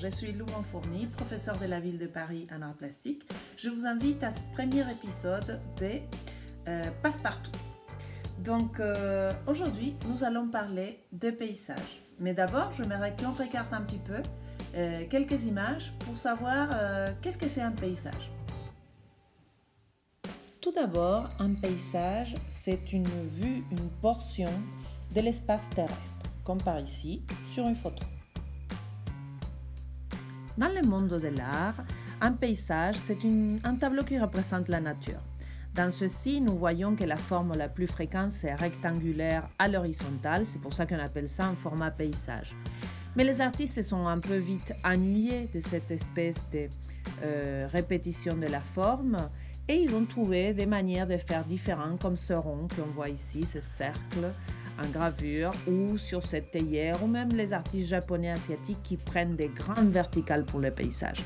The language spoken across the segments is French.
je suis Lou Monfourny, professeure de la ville de Paris en art plastique. Je vous invite à ce premier épisode de Passepartout. Donc aujourd'hui, nous allons parler de paysages. Mais d'abord, j'aimerais qu'on regarde un petit peu quelques images pour savoir qu'est-ce que c'est un paysage. Tout d'abord, un paysage, c'est une vue, une portion de l'espace terrestre, comme par ici, sur une photo. Dans le monde de l'art, un paysage, c'est un tableau qui représente la nature. Dans ceci, nous voyons que la forme la plus fréquente, c'est rectangulaire à l'horizontale, c'est pour ça qu'on appelle ça un format paysage. Mais les artistes se sont un peu vite ennuyés de cette espèce de répétition de la forme et ils ont trouvé des manières de faire différentes, comme ce rond qu'on voit ici, ce cercle en gravure ou sur cette théière, ou même les artistes japonais asiatiques qui prennent des grandes verticales pour le paysage.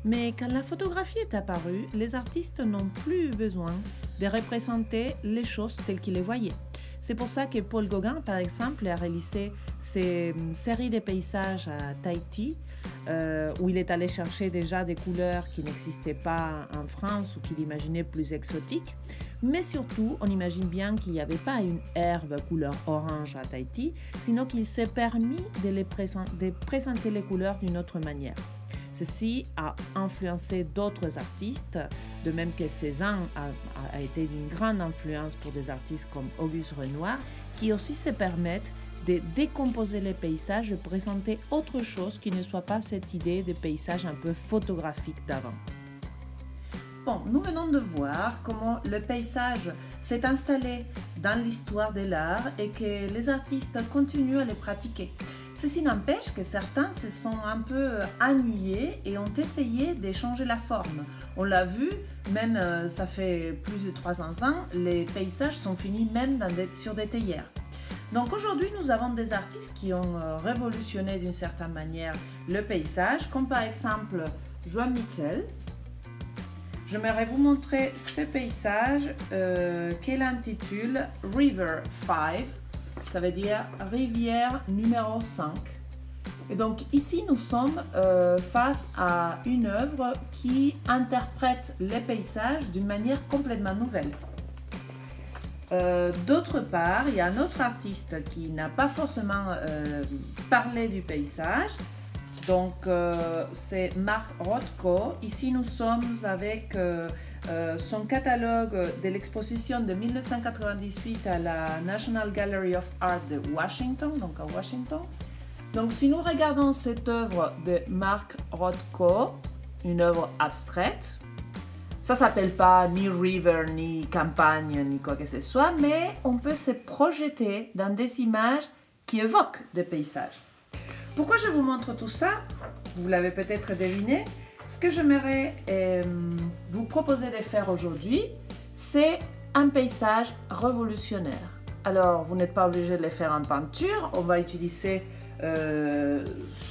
Mais quand la photographie est apparue, les artistes n'ont plus eu besoin de représenter les choses telles qu'ils les voyaient. C'est pour ça que Paul Gauguin, par exemple, a réalisé ces séries de paysages à Tahiti, où il est allé chercher déjà des couleurs qui n'existaient pas en France ou qu'il imaginait plus exotiques. Mais surtout, on imagine bien qu'il n'y avait pas une herbe couleur orange à Tahiti, sinon qu'il s'est permis de présenter les couleurs d'une autre manière. Ceci a influencé d'autres artistes, de même que Cézanne a été d'une grande influence pour des artistes comme Auguste Renoir, qui aussi se permettent de décomposer les paysages et présenter autre chose qui ne soit pas cette idée de paysage un peu photographique d'avant. Bon, nous venons de voir comment le paysage s'est installé dans l'histoire de l'art et que les artistes continuent à le pratiquer. Ceci n'empêche que certains se sont un peu ennuyés et ont essayé de changer la forme. On l'a vu, même ça fait plus de 300 ans, les paysages sont finis même sur des théières. Donc aujourd'hui, nous avons des artistes qui ont révolutionné d'une certaine manière le paysage, comme par exemple Joan Mitchell. J'aimerais vous montrer ce paysage qu'elle intitule River 5. Ça veut dire rivière numéro 5. Et donc ici, nous sommes face à une œuvre qui interprète les paysages d'une manière complètement nouvelle. D'autre part, il y a un autre artiste qui n'a pas forcément parlé du paysage. Donc, c'est Mark Rothko. Ici, nous sommes avec son catalogue de l'exposition de 1998 à la National Gallery of Art de Washington, donc à Washington. Donc, si nous regardons cette œuvre de Mark Rothko, une œuvre abstraite, ça ne s'appelle pas ni river, ni campagne, ni quoi que ce soit, mais on peut se projeter dans des images qui évoquent des paysages. Pourquoi je vous montre tout ça? Vous l'avez peut-être deviné. Ce que j'aimerais vous proposer de faire aujourd'hui, c'est un paysage révolutionnaire. Alors, vous n'êtes pas obligé de le faire en peinture. On va utiliser ce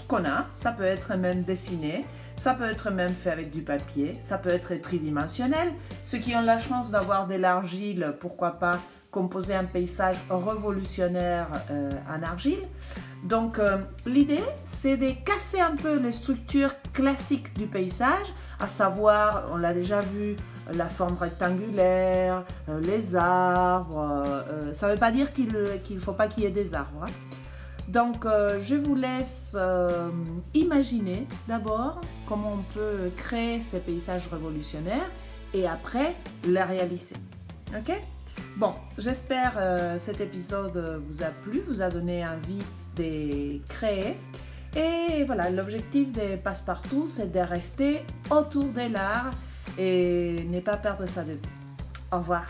qu'on a. Ça peut être même dessiné. Ça peut être même fait avec du papier. Ça peut être tridimensionnel. Ceux qui ont la chance d'avoir de l'argile, pourquoi pas composer un paysage révolutionnaire en argile. Donc l'idée, c'est de casser un peu les structures classiques du paysage, à savoir, on l'a déjà vu, la forme rectangulaire, les arbres. Ça ne veut pas dire qu'il ne faut pas qu'il y ait des arbres. Hein. Donc je vous laisse imaginer d'abord comment on peut créer ces paysages révolutionnaires et après les réaliser. Ok? Bon, j'espère que cet épisode vous a plu, vous a donné envie de créer. Et voilà, l'objectif de Passepartout, c'est de rester autour de l'art et ne pas perdre ça de vue. Au revoir.